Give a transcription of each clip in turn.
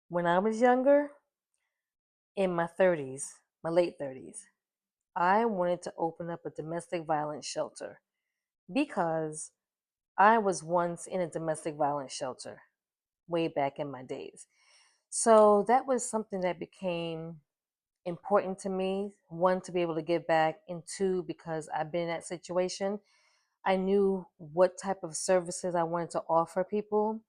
When I was younger, in my 30s, my late 30s, I wanted to open up a domestic violence shelter because I was once in a domestic violence shelter way back in my days. So that was something that became important to me. One, to be able to give back, and two, because I've been in that situation. I knew what type of services I wanted to offer people.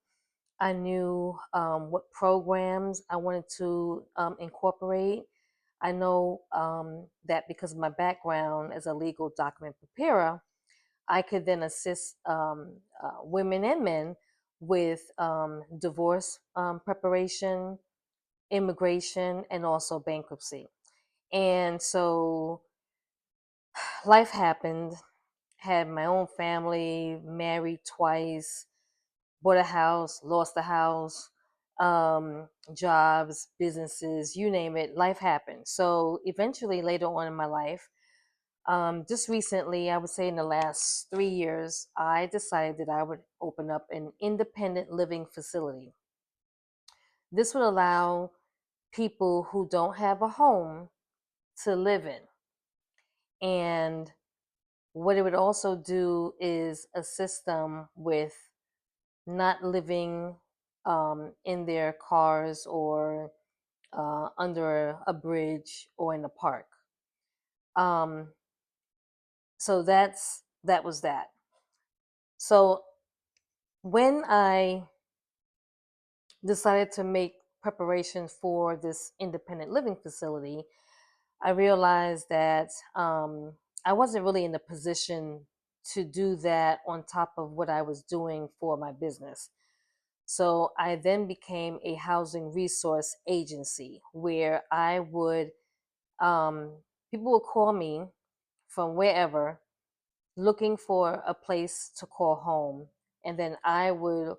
I knew what programs I wanted to incorporate. I know that because of my background as a legal document preparer, I could then assist women and men with divorce preparation, immigration, and also bankruptcy. And so life happened, had my own family, married twice, bought a house, lost a house, jobs, businesses, you name it, life happened. So eventually, later on in my life, just recently, I would say in the last 3 years, I decided that I would open up an independent living facility. This would allow people who don't have a home to live in. And what it would also do is assist them with not living in their cars or under a bridge or in a park. Um, so that was that. So when I decided to make preparations for this independent living facility, I realized that I wasn't really in a position to do that on top of what I was doing for my business. So I then became a housing resource agency where I would, people would call me from wherever looking for a place to call home. And then I will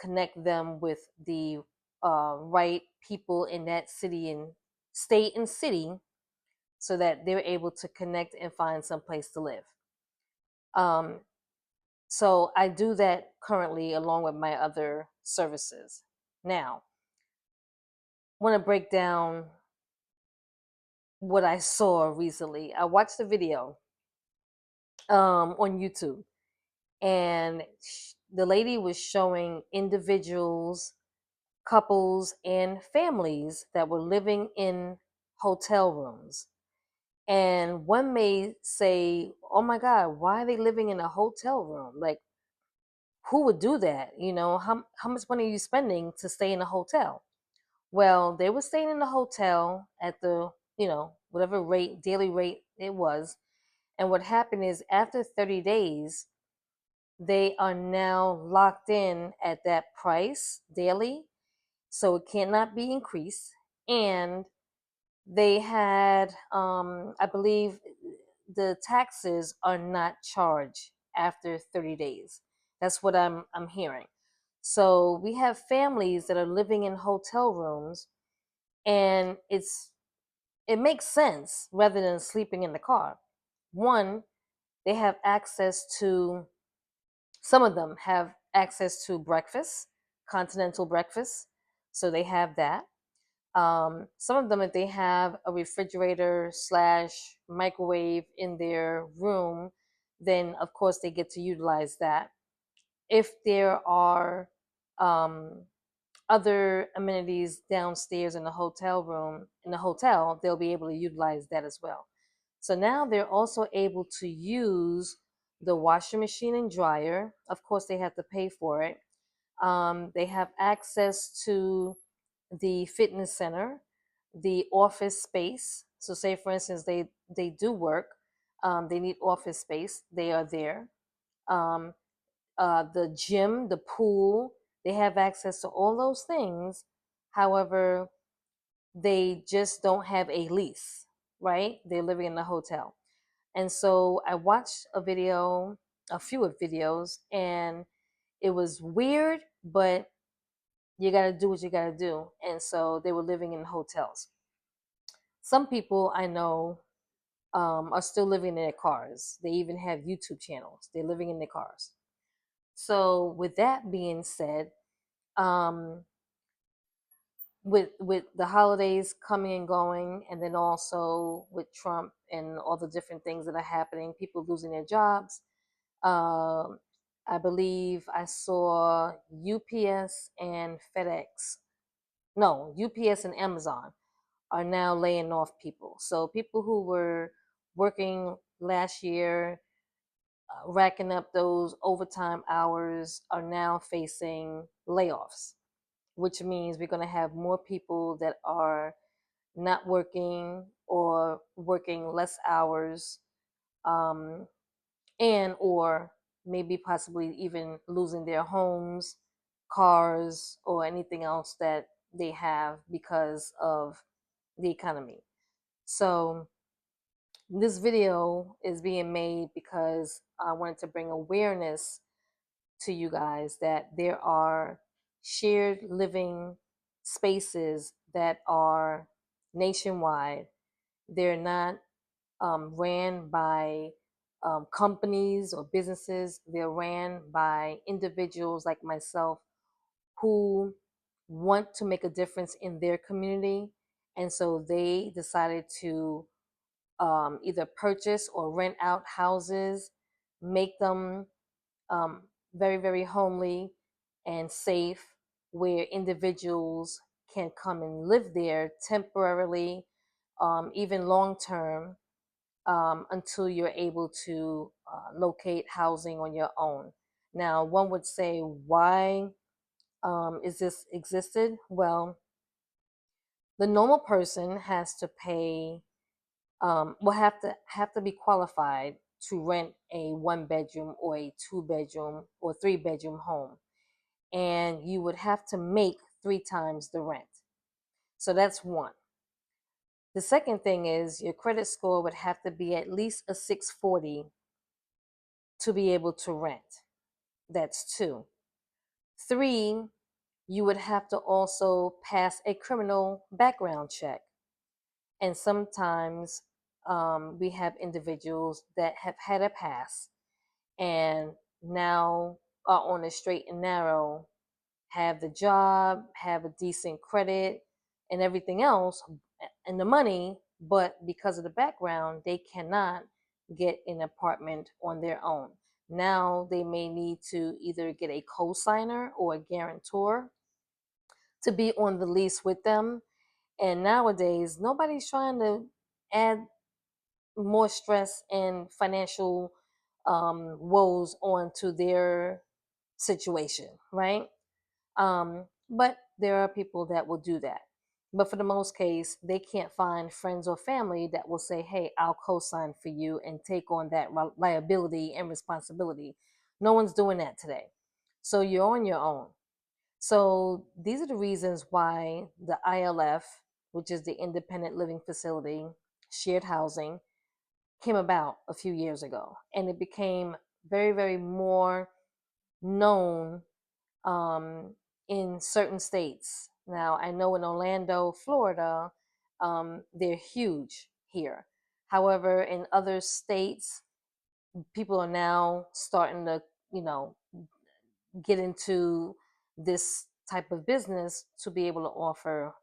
connect them with the right people in that city and state and city so that they're able to connect and find some place to live. Um, so I do that currently along with my other services. Now, I want to break down what I saw recently. I watched a video on YouTube, and the lady was showing individuals, couples, and families that were living in hotel rooms. And one may say, "Oh my God, why are they living in a hotel room? Like, who would do that? How much money are you spending to stay in a hotel?" Well, they were staying in the hotel at the, whatever rate, daily rate it was. And what happened is after 30 days, they are now locked in at that price daily. So it cannot be increased. And they had, I believe, the taxes are not charged after 30 days. That's what I'm hearing. So we have families that are living in hotel rooms, and it makes sense rather than sleeping in the car. One, they have access to, some of them have access to breakfast, continental breakfast, so they have that. Some of them, if they have a refrigerator slash microwave in their room, then of course they get to utilize that. If there are um, other amenities downstairs in the hotel room, in the hotel, they'll be able to utilize that as well. So now they're also able to use the washing machine and dryer. Of course, they have to pay for it. They have access to the fitness center, the office space. So, say for instance, they do work, they need office space. They are there. Um, the gym, the pool, they have access to all those things. However, they just don't have a lease, right? They're living in a hotel. And so I watched a video, a few of videos, and it was weird, but you got to do what you got to do. And so they were living in hotels. Some people I know are still living in their cars. They even have YouTube channels. They're living in their cars. So, with that being said, um, with the holidays coming and going, and then also with Trump and all the different things that are happening, people losing their jobs. Um, I believe I saw UPS and FedEx, no, UPS and Amazon are now laying off people. So people who were working last year, racking up those overtime hours, are now facing layoffs, which means we're going to have more people that are not working or working less hours, um, and or maybe possibly even losing their homes, cars, or anything else that they have because of the economy. So this video is being made because I wanted to bring awareness to you guys that there are shared living spaces that are nationwide. They're not ran by companies or businesses. They're ran by individuals like myself who want to make a difference in their community. And so they decided to either purchase or rent out houses, make them um, very, very homely and safe, where individuals can come and live there temporarily, even long term, until you're able to locate housing on your own. Now, one would say, why is this existed? Well, the normal person has to pay, will have to be qualified to rent a 1 bedroom or a 2 bedroom or 3 bedroom home, and you would have to make 3 times the rent. So that's one. The second thing is your credit score would have to be at least a 640 to be able to rent. That's two. Three, you would have to also pass a criminal background check. And sometimes we have individuals that have had a pass and now are on a straight and narrow, have the job, have a decent credit, and everything else, and the money, but because of the background, they cannot get an apartment on their own. Now they may need to either get a co-signer or a guarantor to be on the lease with them. And nowadays, nobody's trying to add more stress and financial woes onto their situation, right? But there are people that will do that. But for the most case, they can't find friends or family that will say, hey, I'll co sign for you and take on that liability and responsibility. No one's doing that today. So you're on your own. So these are the reasons why the ILF, which is the Independent Living Facility, shared housing, came about a few years ago. And it became very, very more known in certain states. Now, I know in Orlando, Florida, they're huge here. However, in other states, people are now starting to, you know, get into this type of business to be able to offer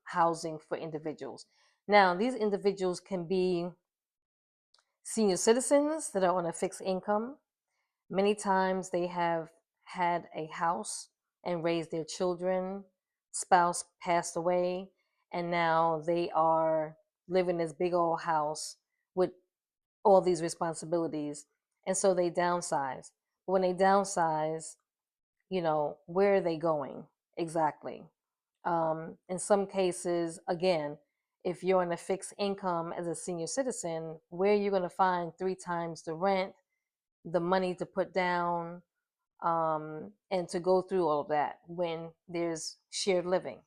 housing for individuals. Now, these individuals can be senior citizens that are on a fixed income. Many times they have had a house and raised their children, spouse passed away, and now they are living in this big old house with all these responsibilities. And so they downsize. But when they downsize, where are they going exactly? In some cases, again, if you're on a fixed income as a senior citizen, where are you going to find 3 times the rent, the money to put down, and to go through all of that when there's shared living?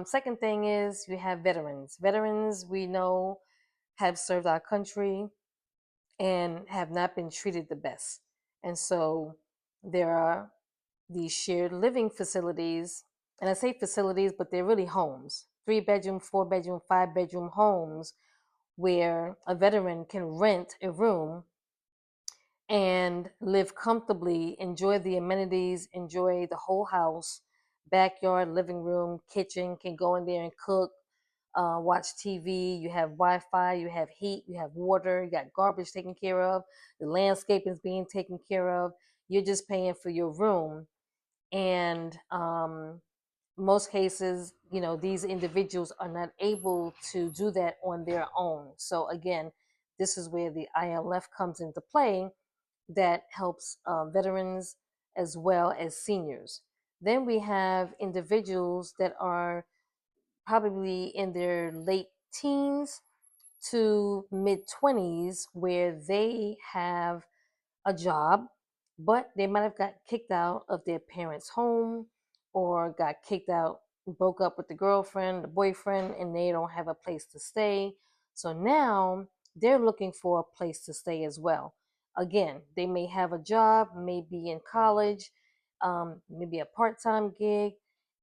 Second thing is we have veterans. Veterans, we know, have served our country and have not been treated the best. And so there are these shared living facilities, and I say facilities, but they're really homes, 3 bedroom, 4 bedroom, 5 bedroom homes where a veteran can rent a room and live comfortably, enjoy the amenities, enjoy the whole house, backyard, living room, kitchen, can go in there and cook, watch TV. You have Wi-Fi, you have heat, you have water, you got garbage taken care of, the landscaping is being taken care of. You're just paying for your room, and most cases, these individuals are not able to do that on their own. So again, this is where the ILF comes into play, that helps veterans as well as seniors. Then we have individuals that are probably in their late teens to mid 20s, where they have a job, but they might have got kicked out of their parents' home, or got kicked out, broke up with the girlfriend, the boyfriend, and they don't have a place to stay. So now they're looking for a place to stay as well. Again, they may have a job, maybe in college, maybe a part time gig,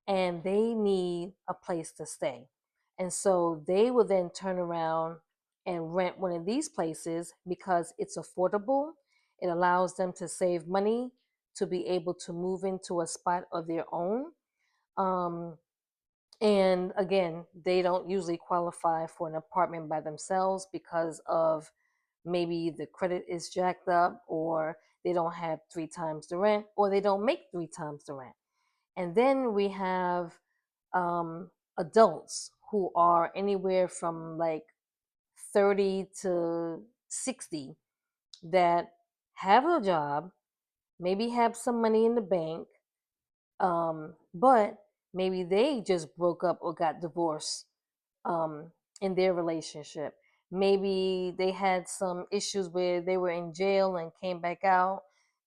and they need a place to stay. And so they will then turn around and rent one of these places because it's affordable. It allows them to save money to be able to move into a spot of their own. Um, and again, they don't usually qualify for an apartment by themselves because of maybe the credit is jacked up, or they don't have three times the rent, or they don't make three times the rent. And then we have adults who are anywhere from like 30 to 60, that have a job, maybe have some money in the bank, but maybe they just broke up or got divorced um, in their relationship. Maybe they had some issues where they were in jail and came back out.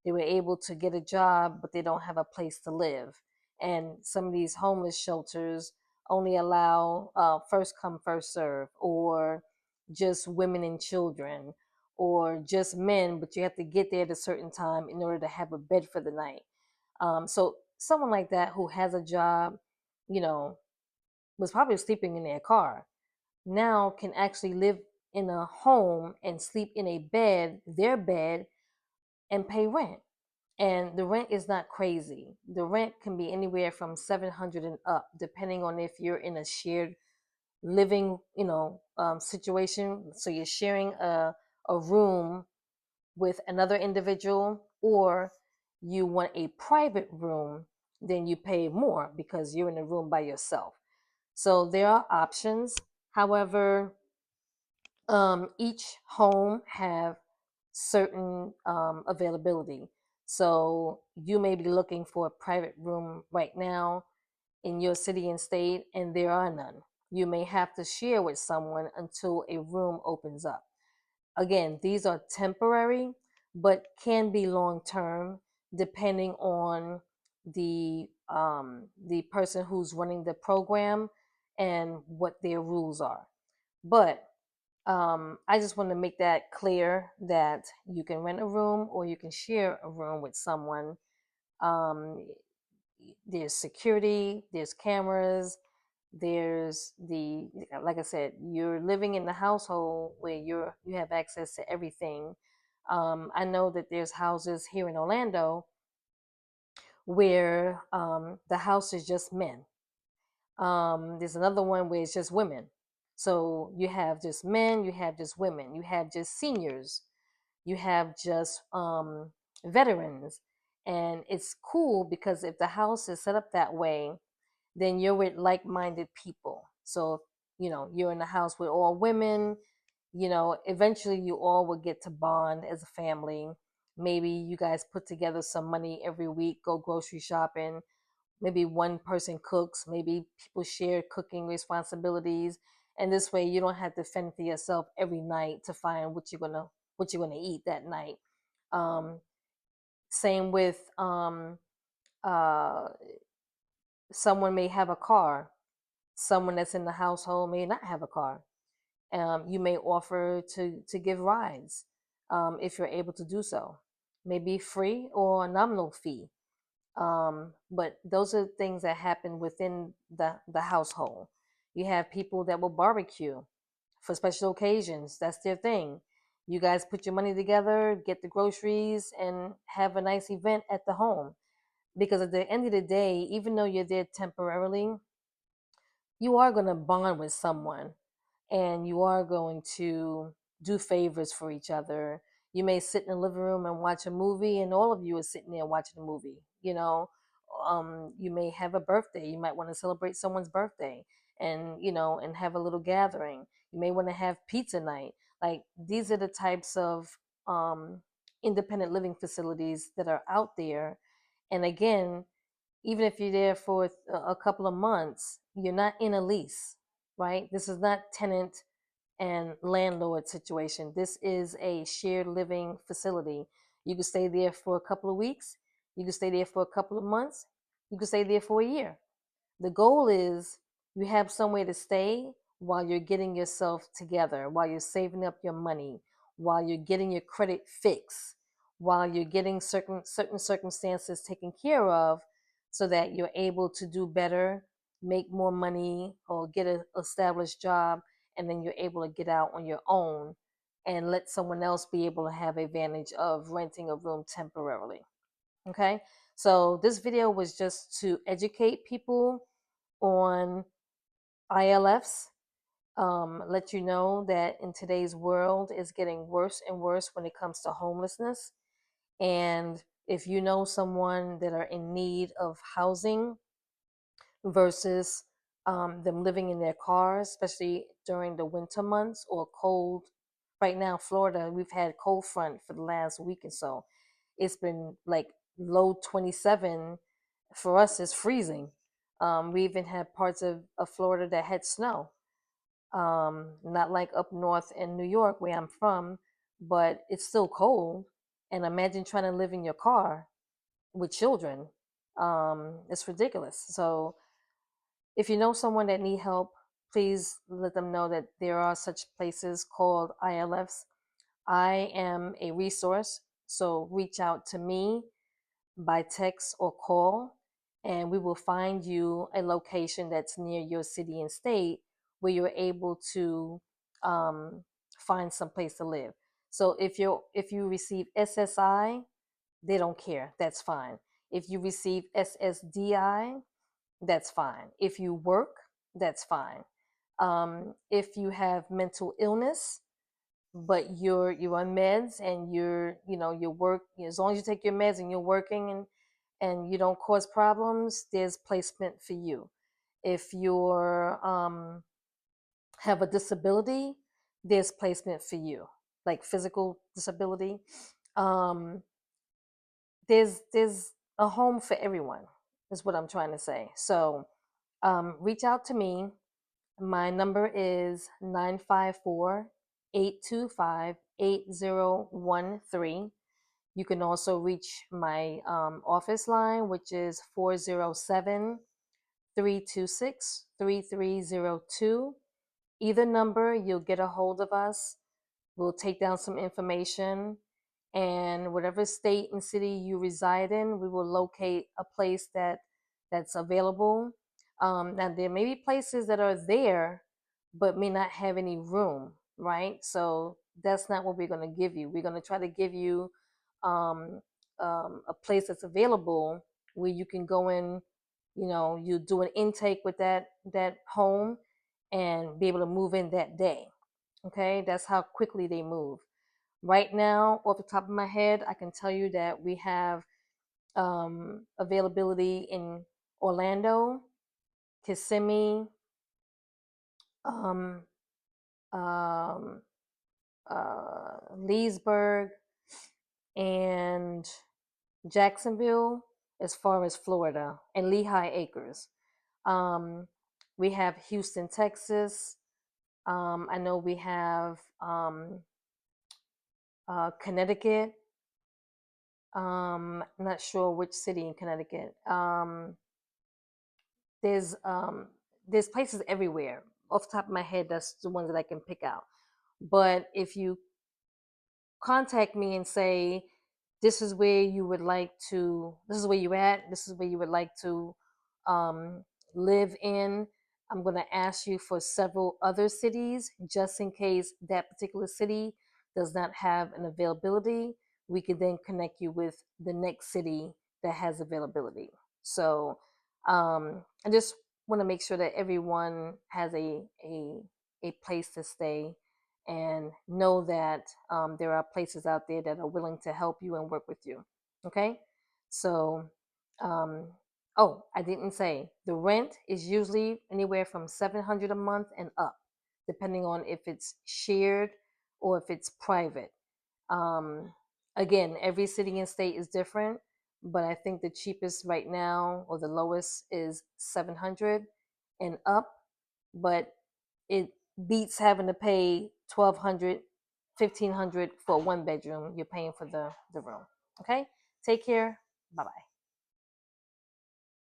They were able to get a job, but they don't have a place to live. And some of these homeless shelters only allow first come, first serve, or just women and children, or just men, but you have to get there at a certain time in order to have a bed for the night. So someone like that who has a job, you know, was probably sleeping in their car, now can actually live in a home and sleep in a bed, their bed, and pay rent. And the rent is not crazy. The rent can be anywhere from 700 and up, depending on if you're in a shared living, situation. So you're sharing a room with another individual, or you want a private room, then you pay more because you're in a room by yourself. So there are options. However, each home have certain availability. So you may be looking for a private room right now in your city and state, and there are none. You may have to share with someone until a room opens up. Again, these are temporary, but can be long term, depending on the person who's running the program and what their rules are. But I just want to make that clear that you can rent a room or you can share a room with someone. Um, there's security, there's cameras, there's the, like I said, you're living in the household where you have access to everything. I know that there's houses here in Orlando where the house is just men. There's another one where it's just women. So you have just men, you have just women, you have just seniors, you have just veterans. And it's cool because if the house is set up that way, then you're with like-minded people. So, you're in the house with all women, eventually you all will get to bond as a family. Maybe you guys put together some money every week, go grocery shopping. Maybe one person cooks, maybe people share cooking responsibilities. And this way you don't have to fend for yourself every night to find what you're gonna eat that night. Um, Same with uh, someone may have a car, someone that's in the household may not have a car. You may offer to give rides, if you're able to do so, maybe free or a nominal fee. But those are things that happen within the household. You have people that will barbecue for special occasions. That's their thing. You guys put your money together, get the groceries, and have a nice event at the home. because at the end of the day, even though you're there temporarily, you are going to bond with someone, and you are going to do favors for each other. You may sit in the living room and watch a movie, and all of you are sitting there watching a movie. You may have a birthday. You might want to celebrate someone's birthday, and and have a little gathering. You may want to have pizza night. Like, these are the types of um, independent living facilities that are out there. And again, even if you're there for a couple of months, you're not in a lease, right? This is not tenant and landlord situation. This is a shared living facility. You can stay there for a couple of weeks. You can stay there for a couple of months. You can stay there for a year. The goal is you have somewhere to stay while you're getting yourself together, while you're saving up your money, while you're getting your credit fixed, while you're getting certain circumstances taken care of, so that you're able to do better, make more money, or get an established job, and then you're able to get out on your own and let someone else be able to have advantage of renting a room temporarily. Okay, so this video was just to educate people on ILFs, let you know that in today's world is getting worse and worse when it comes to homelessness. And if you know someone that are in need of housing versus them living in their cars, especially during the winter months or cold. Right now, Florida, we've had cold front for the last week or so. It's been like low 27. For us, it's freezing. We even had parts of Florida that had snow. Not like up north in New York where I'm from, but it's still cold. And imagine trying to live in your car with children. It's ridiculous. So if you know someone that need help, please let them know that there are such places called ILFs. I am a resource, so reach out to me by text or call, and we will find you a location that's near your city and state where you're able to um, find some place to live. So if you receive SSI, they don't care. That's fine. If you receive SSDI, that's fine. If you work, that's fine. If you have mental illness, but you're on meds and you work, as long as you take your meds and you're working and you don't cause problems, there's placement for you. If you're have a disability, there's placement for you, like physical disability. Um, there's a home for everyone, is what I'm trying to say. So reach out to me. My number is 954-825-8013. You can also reach my office line, which is 407-326-3302. Either number, you'll get a hold of us. We'll take down some information, and whatever state and city you reside in, we will locate a place that's available. Now there may be places that are there, but may not have any room, right? So that's not what we're going to give you. We're going to try to give you um, a place that's available where you can go in. You do an intake with that home and be able to move in that day. Okay, that's how quickly they move. Right now, off the top of my head, I can tell you that we have availability in Orlando, Kissimmee, um, um, Leesburg, and Jacksonville, as far as Florida, and Lehigh Acres. Um, we have Houston, Texas. I know we have Connecticut. Not sure which city in Connecticut. There's um, there's places everywhere. Off the top of my head, that's the ones that I can pick out. But if you contact me and say this is where you would like to, this is where you're at, this is where you would like to um, live in, I'm going to ask you for several other cities just in case that particular city does not have an availability. We could then connect you with the next city that has availability. So I just want to make sure that everyone has a place to stay, and know that there are places out there that are willing to help you and work with you. Okay, so um, oh, I didn't say the rent is usually anywhere from 700 a month and up, depending on if it's shared or if it's private. Um, Again, every city and state is different, but I think the cheapest right now or the lowest is 700 and up, but it beats having to pay 1200, 1500 for a one bedroom. You're paying for the room. Okay? Take care. Bye bye.